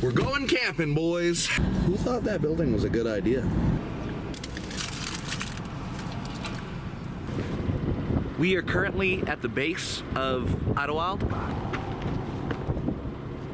We're going camping, boys. Who thought that building was a good idea? We are currently at the base of Idyllwild.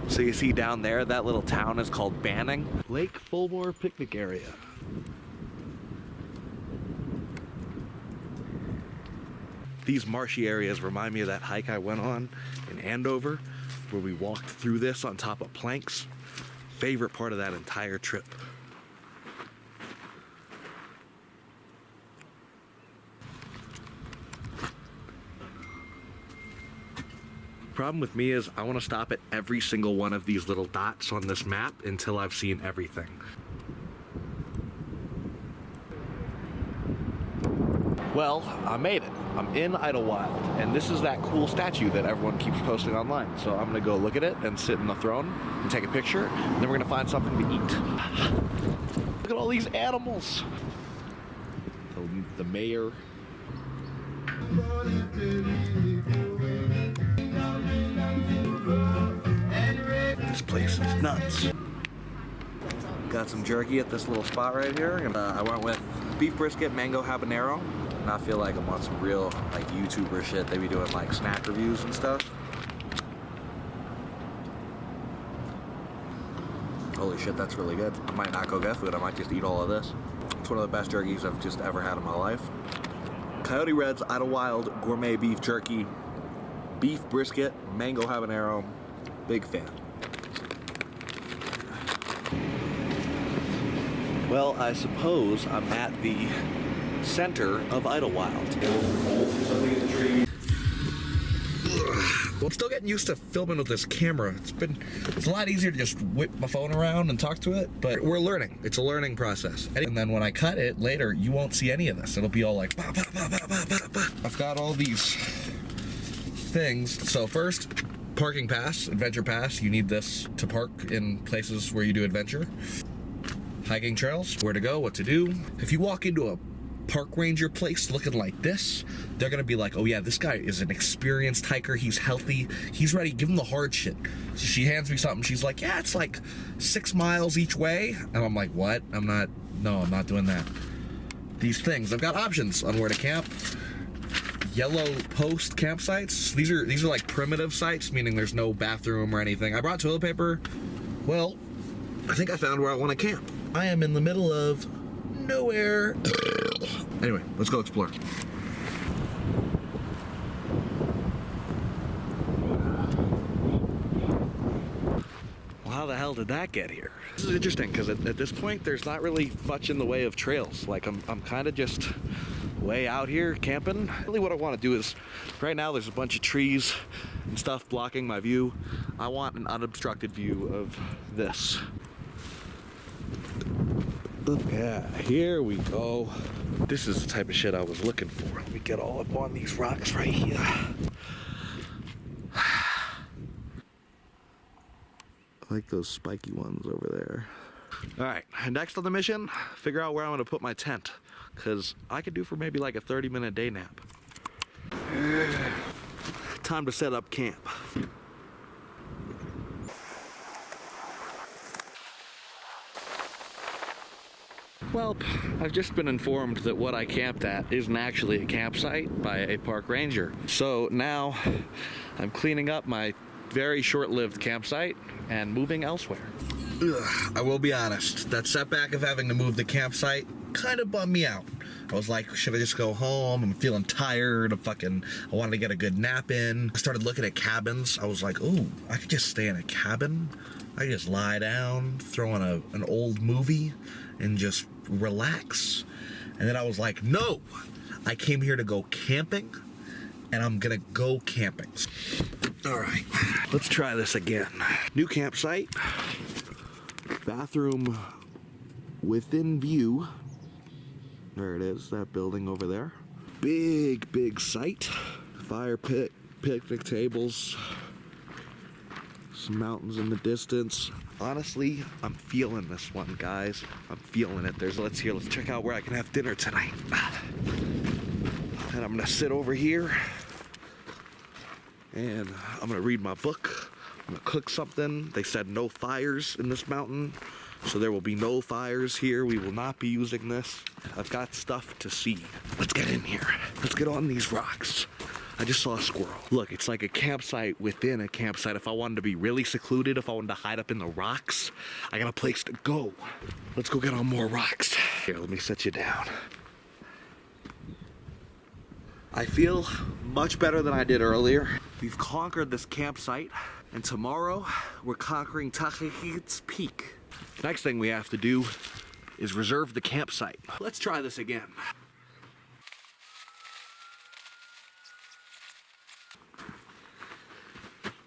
So you see down there, that little town is called Banning. Lake Fulmore picnic area. These marshy areas remind me of that hike I went on in Andover, where we walked through this on top of planks. Favorite part of that entire trip. Problem with me is I want to stop at every single one of these little dots on this map until I've seen everything. Well, I made it. I'm in Idyllwild, and this is that cool statue that everyone keeps posting online. So I'm gonna go look at it and sit in the throne and take a picture, and then we're gonna find something to eat. Look at all these animals. The mayor. This place is nuts. Got some jerky at this little spot right here. And I went with beef brisket, mango habanero. And I feel like I'm on some real like YouTuber shit. They be doing like snack reviews and stuff. Holy shit, that's really good. I might not go get food. I might just eat all of this. It's one of the best jerkies I've just ever had in my life. Coyote Red's Idyllwild gourmet beef jerky, beef brisket, mango habanero. Big fan. Well, I suppose I'm at the center of Idyllwild. Well, I'm still getting used to filming with this camera. It's a lot easier to just whip my phone around and talk to it, but we're learning. It's a learning process. And then when I cut it later, you won't see any of this. It'll be all like, bah, bah, bah, bah, bah, bah, bah. I've got all these things. So first, parking pass, adventure pass. You need this to park in places where you do adventure. Hiking trails, where to go, what to do. If you walk into a park ranger place looking like this, they're gonna be like, oh yeah, this guy is an experienced hiker, he's healthy, he's ready, give him the hard shit. So she hands me something, she's like, yeah, it's like 6 miles each way. And I'm like, what? I'm not doing that. These things, I've got options on where to camp. Yellow post campsites. These are like primitive sites, meaning there's no bathroom or anything. I brought toilet paper. Well, I think I found where I want to camp. I am in the middle of nowhere. Anyway, let's go explore. Well, how the hell did that get here? This is interesting because at this point, there's not really much in the way of trails. Like I'm kind of just way out here camping. Really what I want to do is, right now there's a bunch of trees and stuff blocking my view. I want an unobstructed view of this. Yeah, here we go. This is the type of shit I was looking for. Let me get all up on these rocks right here. I like those spiky ones over there. All right, next on the mission, figure out where I'm gonna put my tent, because I could do for maybe like a 30-minute day nap. Time to set up camp. Well, I've just been informed that what I camped at isn't actually a campsite by a park ranger. So now I'm cleaning up my very short-lived campsite and moving elsewhere. Ugh, I will be honest, that setback of having to move the campsite kind of bummed me out. I was like, should I just go home? I'm feeling tired. I wanted to get a good nap in. I started looking at cabins. I was like, ooh, I could just stay in a cabin. I could just lie down, throw on an old movie, and just relax. And then I was like, no, I came here to go camping, and I'm gonna go camping. All right, let's try this again. New campsite, bathroom within view. There it is, that building over there. Big site. Fire pit, picnic tables, some mountains in the distance. Honestly, I'm feeling this one, guys. I'm feeling it. Let's check out where I can have dinner tonight. And I'm gonna sit over here and I'm gonna read my book I'm gonna cook something. They said no fires in this mountain, so there will be no fires here. We will not be using this. I've got stuff to see. Let's get in here. Let's get on these rocks. I just saw a squirrel. Look, it's like a campsite within a campsite. If I wanted to be really secluded, if I wanted to hide up in the rocks, I got a place to go. Let's go get on more rocks. Here, let me set you down. I feel much better than I did earlier. We've conquered this campsite, and tomorrow we're conquering Tahiti's Peak. Next thing we have to do is reserve the campsite. Let's try this again.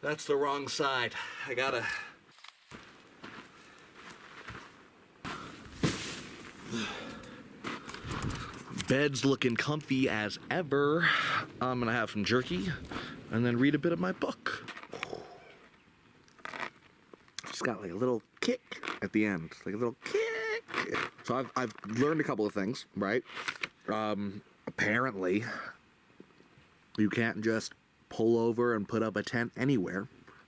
That's the wrong side. I gotta... Bed's looking comfy as ever. I'm gonna have some jerky and then read a bit of my book. Just got like a little kick at the end, like a little kick. So I've learned a couple of things, right? Apparently, you can't just pull over and put up a tent anywhere.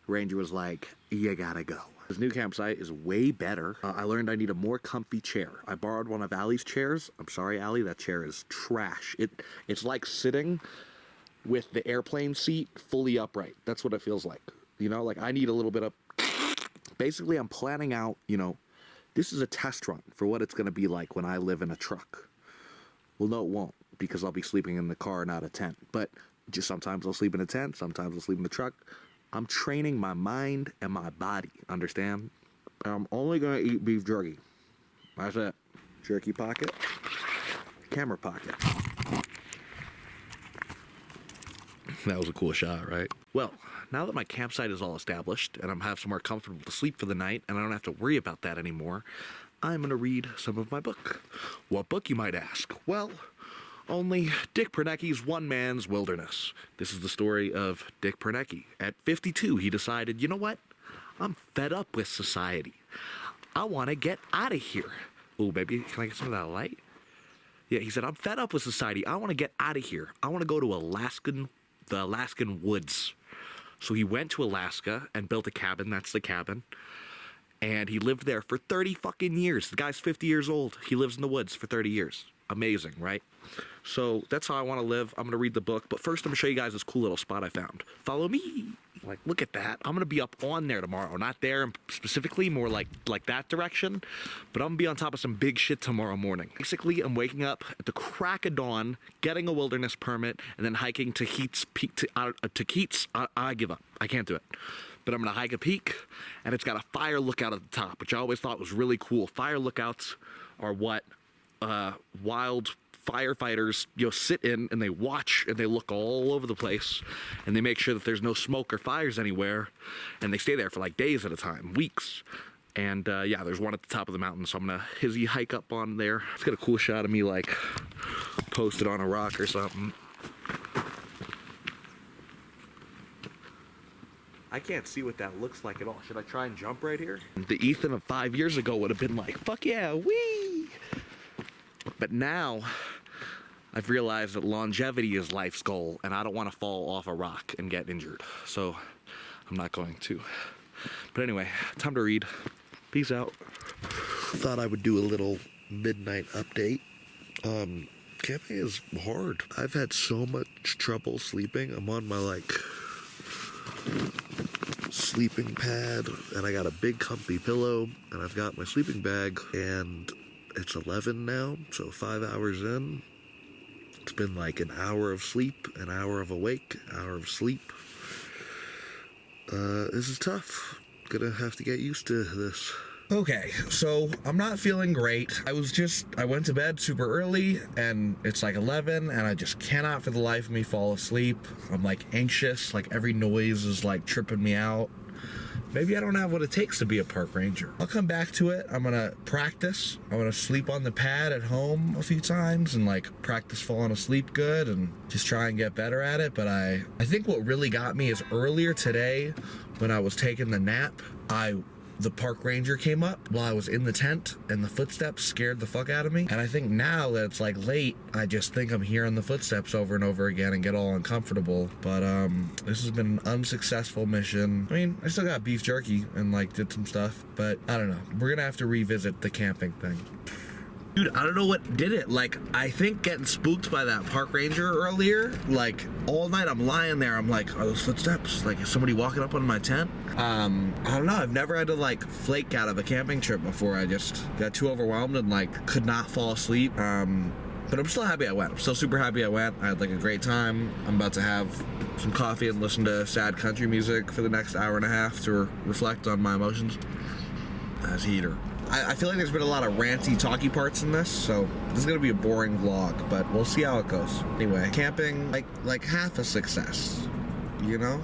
Ranger was like, you gotta go. This new campsite is way better. I learned I need a more comfy chair. I borrowed one of Allie's chairs. I'm sorry, Allie, that chair is trash. It's like sitting with the airplane seat fully upright. That's what it feels like. You know, like I need a little bit of... Basically, I'm planning out, you know, this is a test run for what it's gonna be like when I live in a truck. Well, no, it won't, because I'll be sleeping in the car, not a tent. But just sometimes I'll sleep in a tent, sometimes I'll sleep in the truck. I'm training my mind and my body, understand? I'm only gonna eat beef jerky. That's it. Jerky pocket, camera pocket. That was a cool shot, right? Well, now that my campsite is all established and I'm have somewhere comfortable to sleep for the night and I don't have to worry about that anymore, I'm gonna read some of my book. What book, you might ask? Well, only Dick Pernecky's One Man's Wilderness. This is the story of Dick Pernecky. At 52, he decided, you know what? I'm fed up with society. I want to get out of here. Oh, baby, can I get some of that light? Yeah, he said, I'm fed up with society. I want to get out of here. I want to go to the Alaskan woods. So he went to Alaska and built a cabin. That's the cabin. And he lived there for 30 fucking years. The guy's 50 years old. He lives in the woods for 30 years. Amazing, right? So that's how I want to live. I'm going to read the book. But first, I'm going to show you guys this cool little spot I found. Follow me. Like, look at that. I'm going to be up on there tomorrow. Not there specifically, more like that direction. But I'm going to be on top of some big shit tomorrow morning. Basically, I'm waking up at the crack of dawn, getting a wilderness permit, and then hiking to Keats Peak. I give up. I can't do it. But I'm going to hike a peak, and it's got a fire lookout at the top, which I always thought was really cool. Fire lookouts are what wild firefighters, you know, sit in and they watch and they look all over the place and they make sure that there's no smoke or fires anywhere, and they stay there for like days at a time, weeks. And yeah, there's one at the top of the mountain, so I'm gonna hizzy hike up on there. Let's get a cool shot of me like posted on a rock or something. I can't see what that looks like at all. Should I try and jump right here? The Ethan of 5 years ago would have been like, fuck yeah, wee! But now, I've realized that longevity is life's goal, and I don't want to fall off a rock and get injured. So, I'm not going to. But anyway, time to read. Peace out. Thought I would do a little midnight update. Camping is hard. I've had so much trouble sleeping. I'm on my, like, sleeping pad, and I got a big comfy pillow, and I've got my sleeping bag, and it's 11 now, so 5 hours in. It's been like an hour of sleep, an hour of awake, hour of sleep. This is tough. Gonna have to get used to this. Okay, so I'm not feeling great. I went to bed super early, and it's like 11, and I just cannot for the life of me fall asleep. I'm like anxious, like every noise is like tripping me out. Maybe I don't have what it takes to be a park ranger. I'll come back to it. I'm gonna practice. I'm gonna sleep on the pad at home a few times and like practice falling asleep good and just try and get better at it. But I think what really got me is earlier today when I was taking the nap, I the park ranger came up while I was in the tent, and the footsteps scared the fuck out of me. And I think now that it's like late, I just think I'm hearing the footsteps over and over again and get all uncomfortable. But this has been an unsuccessful mission. I mean, I still got beef jerky and like did some stuff, but I don't know. We're gonna have to revisit the camping thing. Dude, I don't know what did it. Like, I think getting spooked by that park ranger earlier, like, all night I'm lying there, I'm like, are those footsteps? Like, is somebody walking up on my tent? I don't know, I've never had to, like, flake out of a camping trip before. I just got too overwhelmed and, like, could not fall asleep. But I'm still happy I went. I'm still super happy I went. I had, like, a great time. I'm about to have some coffee and listen to sad country music for the next hour and a half to reflect on my emotions. As heater. I feel like there's been a lot of ranty, talky parts in this, so this is gonna be a boring vlog, but we'll see how it goes. Anyway, camping, like half a success, you know?